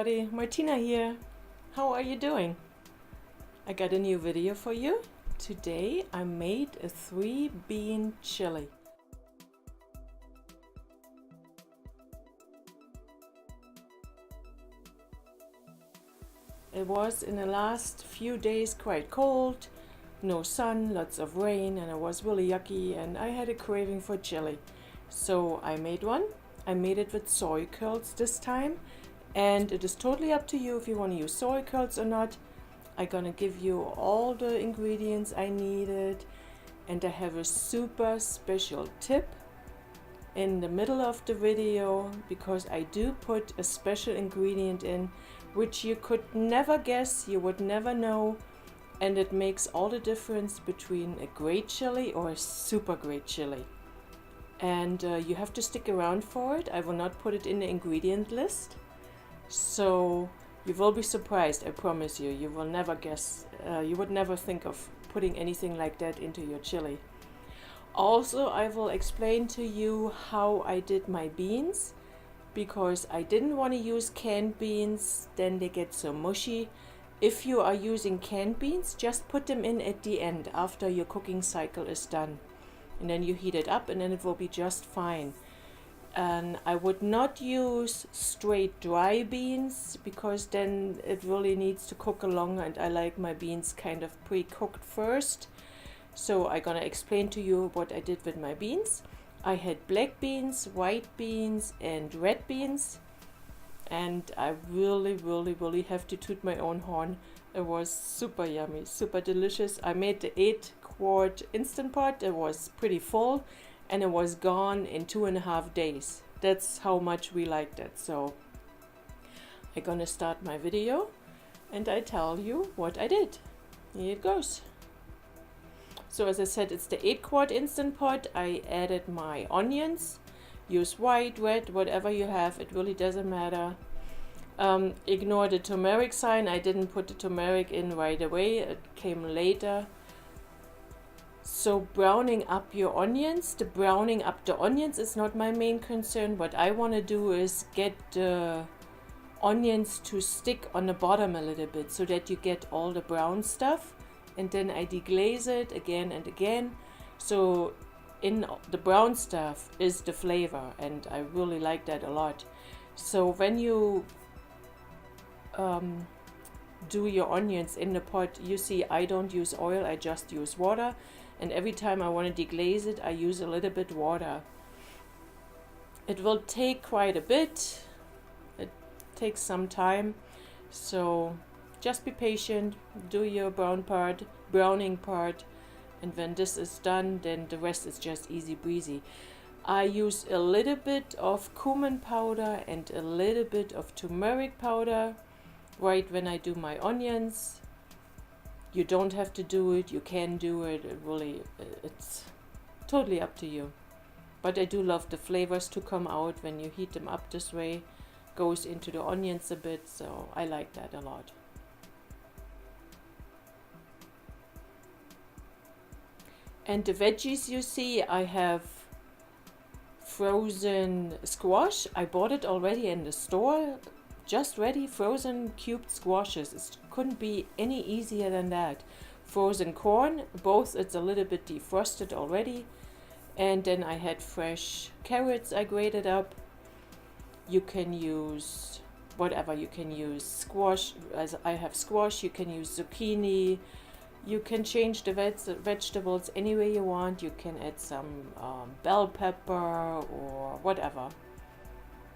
everybody, Martina here. How are you doing? I got a new video for you. Today I made a 3-bean chili. It was in the last few days quite cold, no sun, lots of rain, and it was really yucky, and I had a craving for chili. So I made one. I made it with soy curls this time, and it is totally up to you if you want to use soy curls or not. I'm gonna give you all the ingredients I needed, and I have a super special tip in the middle of the video because I do put a special ingredient in which you could never guess, you would never know, and it makes all the difference between a great chili or a super great chili. And you have to stick around for it. I will not put it in the ingredient list, so you will be surprised. I promise you. You will never guess. You would never think of putting anything like that into your chili. Also, I will explain to you how I did my beans, because I didn't want to use canned beans, then they get so mushy. If you are using canned beans, just put them in at the end after your cooking cycle is done, and then you heat it up and then it will be just fine. And I would not use straight dry beans because then it really needs to cook longer, and I like my beans kind of pre-cooked first. So I'm gonna explain to you what I did with my beans. I had black beans, white beans and red beans, and I really have to toot my own horn. It was super yummy, super delicious. I made the 8-quart Instant Pot. It was pretty full and it was gone in 2.5 days. That's how much we liked it. So I'm gonna start my video and I tell you what I did. Here it goes. So as I said, it's the 8-quart Instant Pot. I added my onions. Use white, red, whatever you have. It really doesn't matter. Ignore the turmeric sign. I didn't put the turmeric in right away. It came later. So browning up your onions. The browning up the onions is not my main concern. What I want to do is get the onions to stick on the bottom a little bit so that you get all the brown stuff. And then I deglaze it again and again. So in the brown stuff is the flavor, and I really like that a lot. So when you do your onions in the pot, you see I don't use oil, I just use water, and every time I want to deglaze it I use a little bit water. It will take quite a bit, it takes some time, so just be patient, do your browning part, and when this is done, then the rest is just easy breezy. I use a little bit of cumin powder and a little bit of turmeric powder right when I do my onions. You don't have to do it, you can do it, it's totally up to you. But I do love the flavors to come out when you heat them up this way. Goes into the onions a bit, so I like that a lot. And the veggies, you see, I have frozen squash. I bought it already in the store, just ready, frozen cubed squashes. It couldn't be any easier than that. Frozen corn, both it's a little bit defrosted already. And then I had fresh carrots I grated up. You can use whatever, you can use squash, as I have squash, you can use zucchini. You can change the vegetables any way you want. You can add some bell pepper or whatever.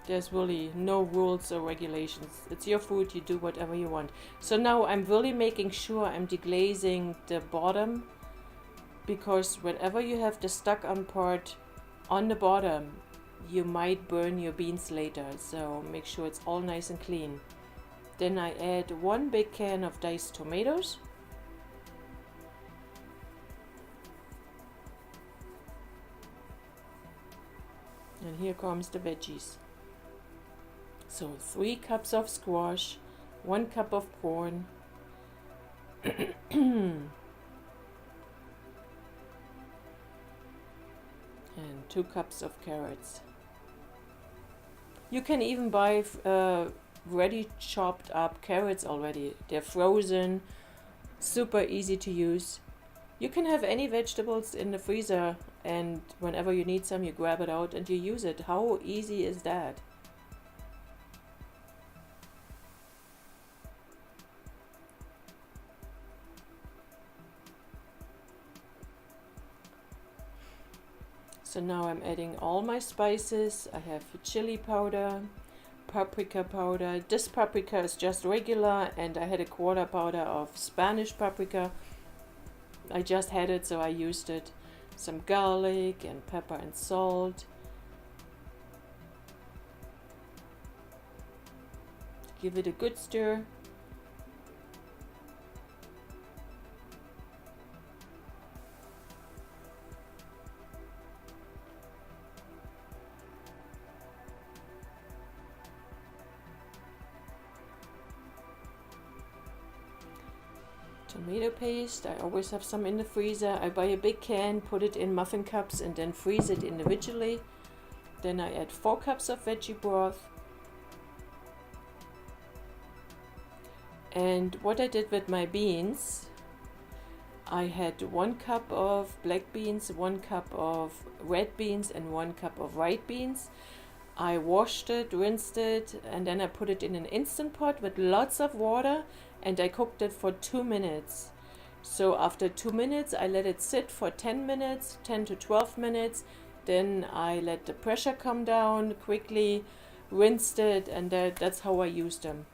There's really no rules or regulations. It's your food, you do whatever you want. So now I'm really making sure I'm deglazing the bottom, because whenever you have the stuck-on part on the bottom, you might burn your beans later. So make sure it's all nice and clean. Then I add 1 big can of diced tomatoes. And here comes the veggies. So 3 cups of squash, 1 cup of corn, and 2 cups of carrots. You can even buy ready chopped up carrots already. They're frozen, super easy to use. You can have any vegetables in the freezer, and whenever you need some, you grab it out and you use it. How easy is that? So now I'm adding all my spices. I have chili powder, paprika powder. This paprika is just regular, and I had a quarter powder of Spanish paprika. I just had it, so I used it. Some garlic and pepper and salt. Give it a good stir. Tomato paste, I always have some in the freezer. I buy a big can, put it in muffin cups, and then freeze it individually. Then I add 4 cups of veggie broth. And what I did with my beans, I had 1 cup of black beans, 1 cup of red beans, and 1 cup of white beans. I washed it, rinsed it, and then I put it in an Instant Pot with lots of water, and I cooked it for 2 minutes. So after 2 minutes, I let it sit for 10 minutes, 10 to 12 minutes. Then I let the pressure come down quickly, rinsed it, and that's how I used them.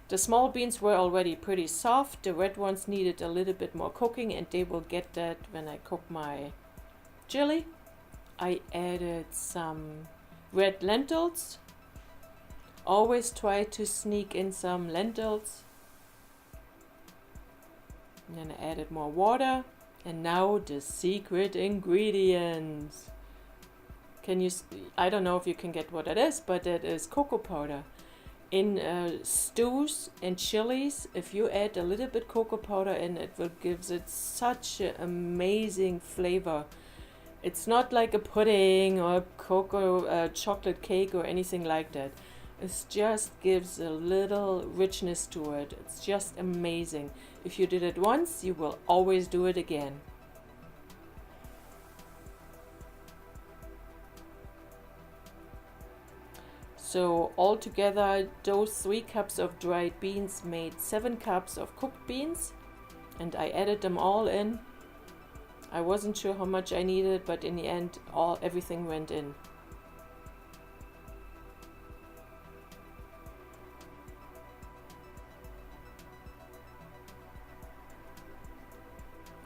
The small beans were already pretty soft. The red ones needed a little bit more cooking, and they will get that when I cook my chili. I added some red lentils. Always try to sneak in some lentils. And then I added more water. And now the secret ingredients. I don't know if you can get what it is, but it is cocoa powder. In stews and chilies, if you add a little bit cocoa powder in, it will gives it such an amazing flavor. It's not like a pudding or cocoa chocolate cake or anything like that. It just gives a little richness to it. It's just amazing. If you did it once, you will always do it again. So altogether, those 3 cups of dried beans made 7 cups of cooked beans, and I added them all in. I wasn't sure how much I needed, but in the end, everything went in.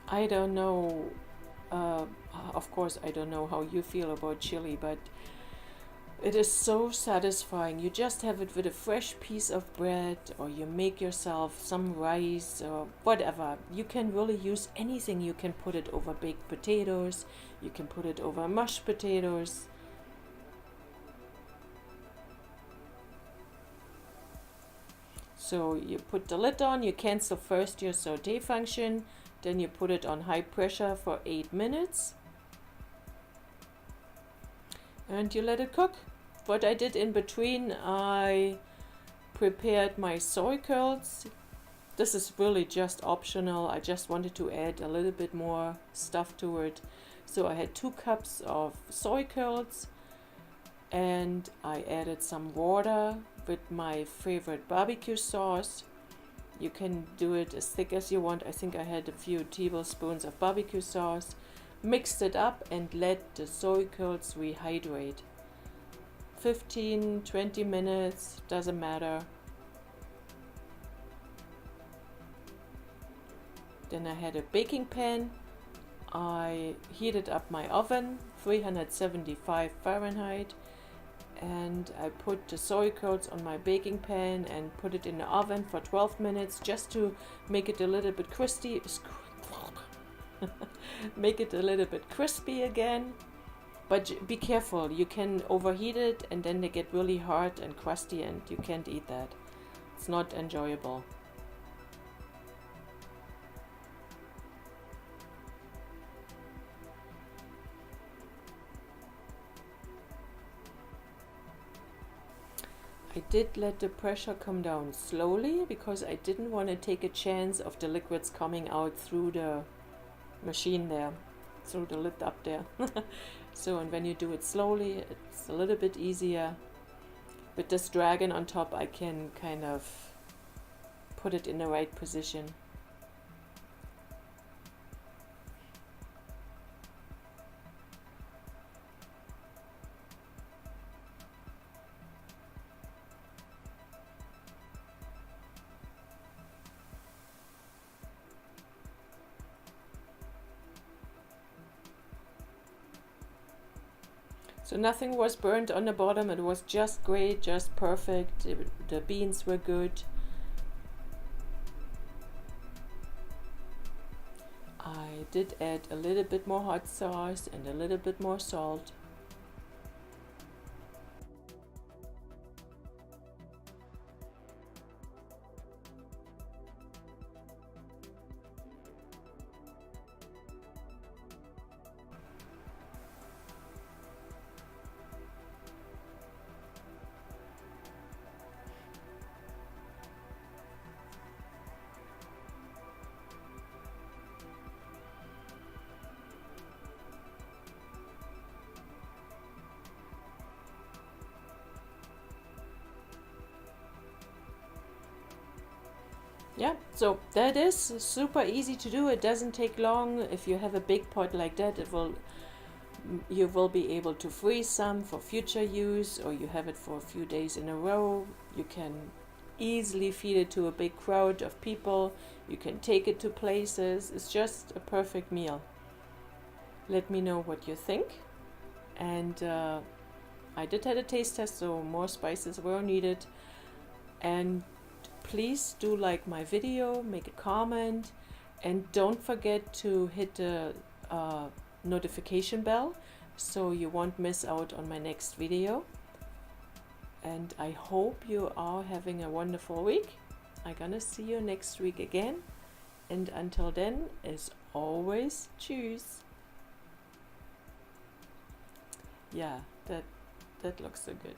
I don't know, of course I don't know how you feel about chili, but it is so satisfying. You just have it with a fresh piece of bread, or you make yourself some rice or whatever. You can really use anything. You can put it over baked potatoes. You can put it over mashed potatoes. So you put the lid on, you cancel first your saute function, then you put it on high pressure for 8 minutes. And you let it cook. What I did in between, I prepared my soy curls. This is really just optional. I just wanted to add a little bit more stuff to it. So I had 2 cups of soy curls, and I added some water with my favorite barbecue sauce. You can do it as thick as you want. I think I had a few tablespoons of barbecue sauce. Mixed it up and let the soy curls rehydrate. 15-20 minutes, doesn't matter. Then I had a baking pan. I heated up my oven, 375 Fahrenheit, and I put the soy curls on my baking pan and put it in the oven for 12 minutes just to make it a little bit crispy. Make it a little bit crispy again, but be careful. You can overheat it and then they get really hard and crusty, and you can't eat that. It's not enjoyable. I did let the pressure come down slowly because I didn't want to take a chance of the liquids coming out through the machine there, through the lid up there. So, and when you do it slowly, it's a little bit easier. With this dragon on top, I can kind of put it in the right position. So nothing was burnt on the bottom, it was just great, just perfect. The beans were good. I did add a little bit more hot sauce and a little bit more salt. Yeah, so that is super easy to do. It doesn't take long. If you have a big pot like that, you will be able to freeze some for future use, or you have it for a few days in a row. You can easily feed it to a big crowd of people. You can take it to places. It's just a perfect meal. Let me know what you think. And I did have a taste test, so more spices were needed. And please do like my video, make a comment, and don't forget to hit the notification bell so you won't miss out on my next video. And I hope you are having a wonderful week. I'm gonna see you next week again, and until then, as always, cheers. Yeah, that looks so good.